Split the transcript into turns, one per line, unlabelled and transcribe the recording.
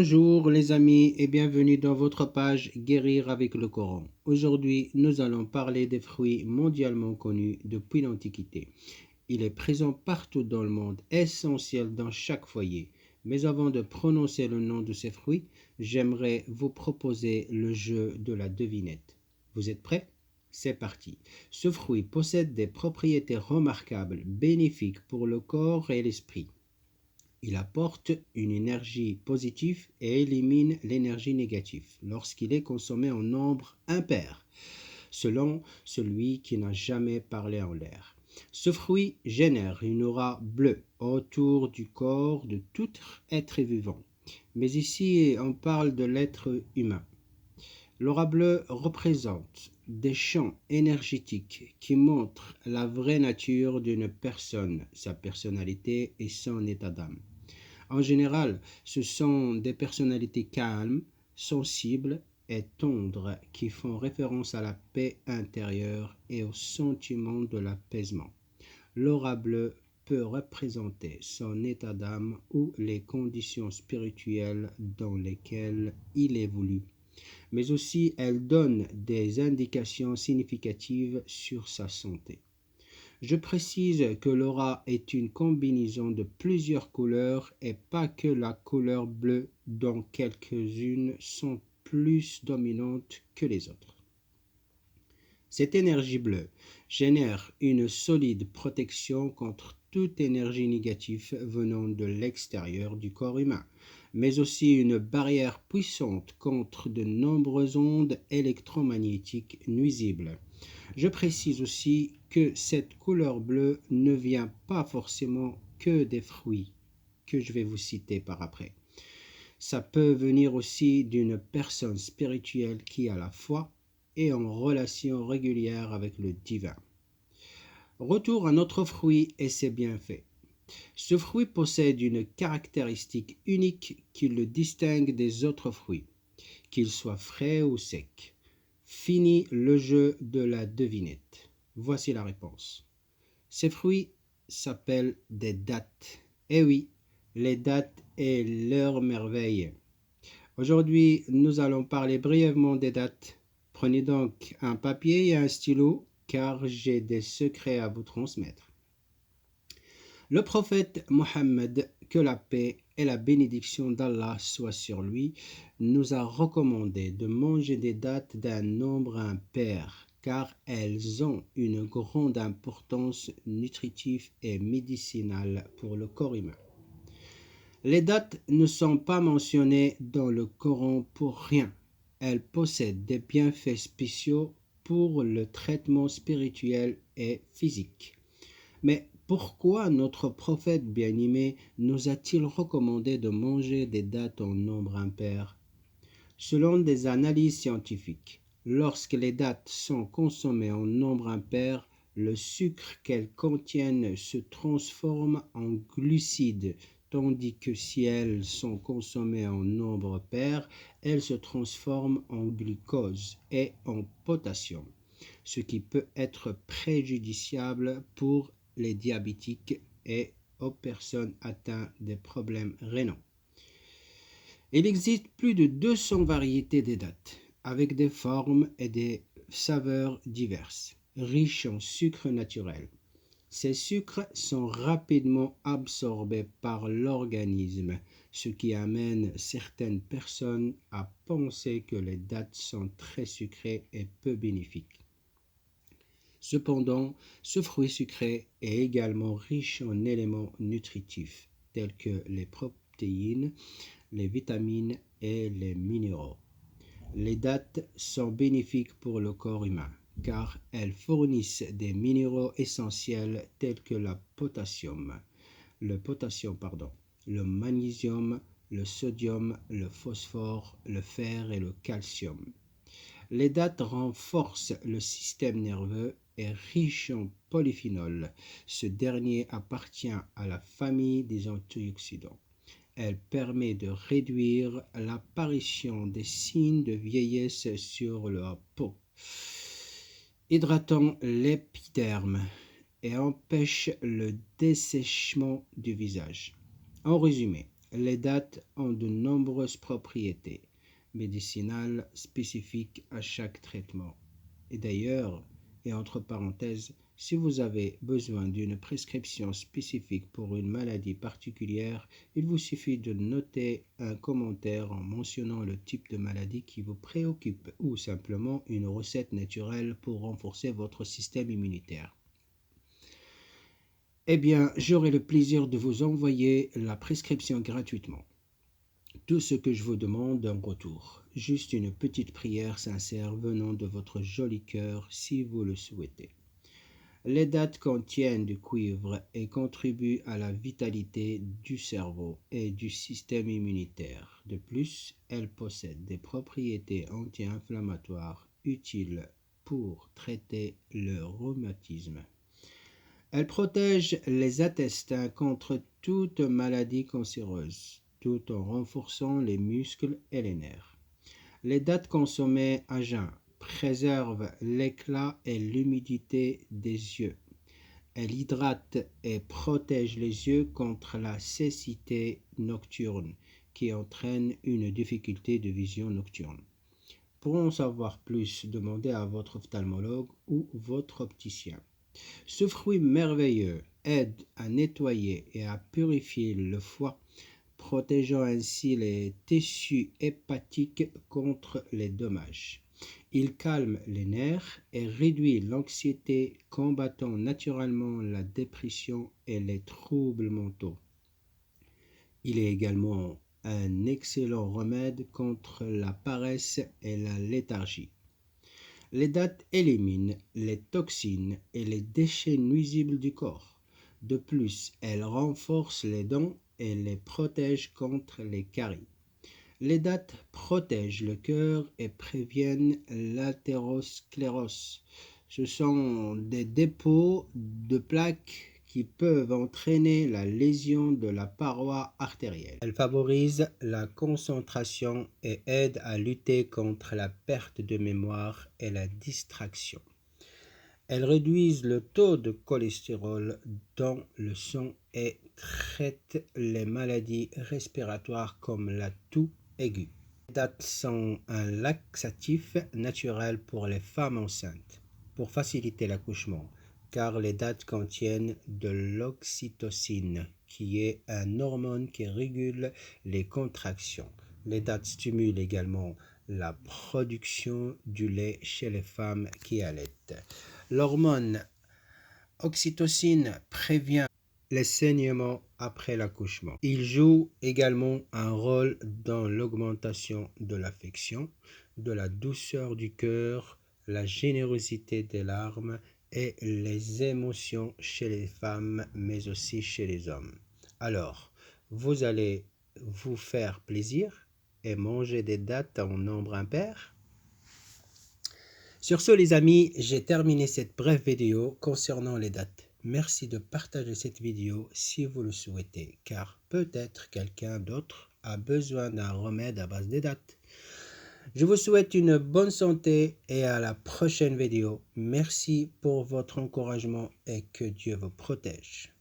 Bonjour les amis et bienvenue dans votre page Guérir avec le Coran. Aujourd'hui, nous allons parler des fruits mondialement connus depuis l'Antiquité. Il est présent partout dans le monde, essentiel dans chaque foyer. Mais avant de prononcer le nom de ces fruits, j'aimerais vous proposer le jeu de la devinette. Vous êtes prêts? C'est parti. Ce fruit possède des propriétés remarquables, bénéfiques pour le corps et l'esprit. Il apporte une énergie positive et élimine l'énergie négative lorsqu'il est consommé en nombre impair, selon celui qui n'a jamais parlé en l'air. Ce fruit génère une aura bleue autour du corps de tout être vivant. Mais ici, on parle de l'être humain. L'aura bleue représente des champs énergétiques qui montrent la vraie nature d'une personne, sa personnalité et son état d'âme. En général, ce sont des personnalités calmes, sensibles et tendres qui font référence à la paix intérieure et au sentiment de l'apaisement. L'aura bleue peut représenter son état d'âme ou les conditions spirituelles dans lesquelles il évolue, mais aussi elle donne des indications significatives sur sa santé. Je précise que l'aura est une combinaison de plusieurs couleurs et pas que la couleur bleue dont quelques-unes sont plus dominantes que les autres. Cette énergie bleue génère une solide protection contre toute énergie négative venant de l'extérieur du corps humain, mais aussi une barrière puissante contre de nombreuses ondes électromagnétiques nuisibles. Je précise aussi que cette couleur bleue ne vient pas forcément que des fruits que je vais vous citer par après. Ça peut venir aussi d'une personne spirituelle qui a la foi et en relation régulière avec le divin. Retour à notre fruit et ses bienfaits. Ce fruit possède une caractéristique unique qui le distingue des autres fruits, qu'il soit frais ou sec. Fini le jeu de la devinette. Voici la réponse. Ces fruits s'appellent des dattes. Eh oui, les dattes et leur merveille. Aujourd'hui, nous allons parler brièvement des dattes. Prenez donc un papier et un stylo, car j'ai des secrets à vous transmettre. Le prophète Mohammed, que la paix et la bénédiction d'Allah soient sur lui, nous a recommandé de manger des dattes d'un nombre impair, car elles ont une grande importance nutritive et médicinale pour le corps humain. Les dattes ne sont pas mentionnées dans le Coran pour rien. Elles possèdent des bienfaits spéciaux pour le traitement spirituel et physique. Mais pourquoi notre prophète bien-aimé nous a-t-il recommandé de manger des dattes en nombre impair? Selon des analyses scientifiques, lorsque les dattes sont consommées en nombre impair, le sucre qu'elles contiennent se transforme en glucides, tandis que si elles sont consommées en nombre pair, elles se transforment en glucose et en potassium, ce qui peut être préjudiciable pour les diabétiques et aux personnes atteintes des problèmes rénaux. Il existe plus de 200 variétés de dattes, avec des formes et des saveurs diverses, riches en sucre naturel. Ces sucres sont rapidement absorbés par l'organisme, ce qui amène certaines personnes à penser que les dattes sont très sucrées et peu bénéfiques. Cependant, ce fruit sucré est également riche en éléments nutritifs tels que les protéines, les vitamines et les minéraux. Les dattes sont bénéfiques pour le corps humain car elles fournissent des minéraux essentiels tels que le potassium, le magnésium, le sodium, le phosphore, le fer et le calcium. Les dattes renforcent le système nerveux et riche en polyphénol. Ce dernier appartient à la famille des antioxydants. Elle permet de réduire l'apparition des signes de vieillesse sur la peau, hydratant l'épiderme et empêche le dessèchement du visage. En résumé, Les dattes ont de nombreuses propriétés médicinales spécifiques à chaque traitement. Et d'ailleurs, et entre parenthèses, si vous avez besoin d'une prescription spécifique pour une maladie particulière, il vous suffit de noter un commentaire en mentionnant le type de maladie qui vous préoccupe ou simplement une recette naturelle pour renforcer votre système immunitaire. Eh bien, j'aurai le plaisir de vous envoyer la prescription gratuitement. Tout ce que je vous demande en retour, juste une petite prière sincère venant de votre joli cœur si vous le souhaitez. Les dattes contiennent du cuivre et contribuent à la vitalité du cerveau et du système immunitaire. De plus, elles possèdent des propriétés anti-inflammatoires utiles pour traiter le rhumatisme. Elles protègent les intestins contre toute maladie cancéreuse, tout en renforçant les muscles et les nerfs. Les dattes consommées à jeun préservent l'éclat et l'humidité des yeux. Elles hydratent et protègent les yeux contre la cécité nocturne, qui entraîne une difficulté de vision nocturne. Pour en savoir plus, demandez à votre ophtalmologue ou votre opticien. Ce fruit merveilleux aide à nettoyer et à purifier le foie, protégeant ainsi les tissus hépatiques contre les dommages. Il calme les nerfs et réduit l'anxiété, combattant naturellement la dépression et les troubles mentaux. Il est également un excellent remède contre la paresse et la léthargie. Les dattes éliminent les toxines et les déchets nuisibles du corps. De plus, elles renforcent les dents et les protègent contre les caries. Les dattes protègent le cœur et préviennent l'athérosclérose. Ce sont des dépôts de plaques qui peuvent entraîner la lésion de la paroi artérielle. Elles favorisent la concentration et aident à lutter contre la perte de mémoire et la distraction. Elles réduisent le taux de cholestérol dans le sang et traitent les maladies respiratoires comme la toux aiguë. Les dattes sont un laxatif naturel pour les femmes enceintes, pour faciliter l'accouchement, car les dattes contiennent de l'oxytocine, qui est une hormone qui régule les contractions. Les dattes stimulent également la production du lait chez les femmes qui allaitent. L'hormone oxytocine prévient les saignements après l'accouchement. Il joue également un rôle dans l'augmentation de l'affection, de la douceur du cœur, la générosité des larmes et les émotions chez les femmes, mais aussi chez les hommes. Alors, vous allez vous faire plaisir et manger des dattes en nombre impair. Sur ce, les amis, j'ai terminé cette brève vidéo concernant les dattes. Merci de partager cette vidéo si vous le souhaitez, car peut-être quelqu'un d'autre a besoin d'un remède à base des dattes. Je vous souhaite une bonne santé et à la prochaine vidéo. Merci pour votre encouragement et que Dieu vous protège.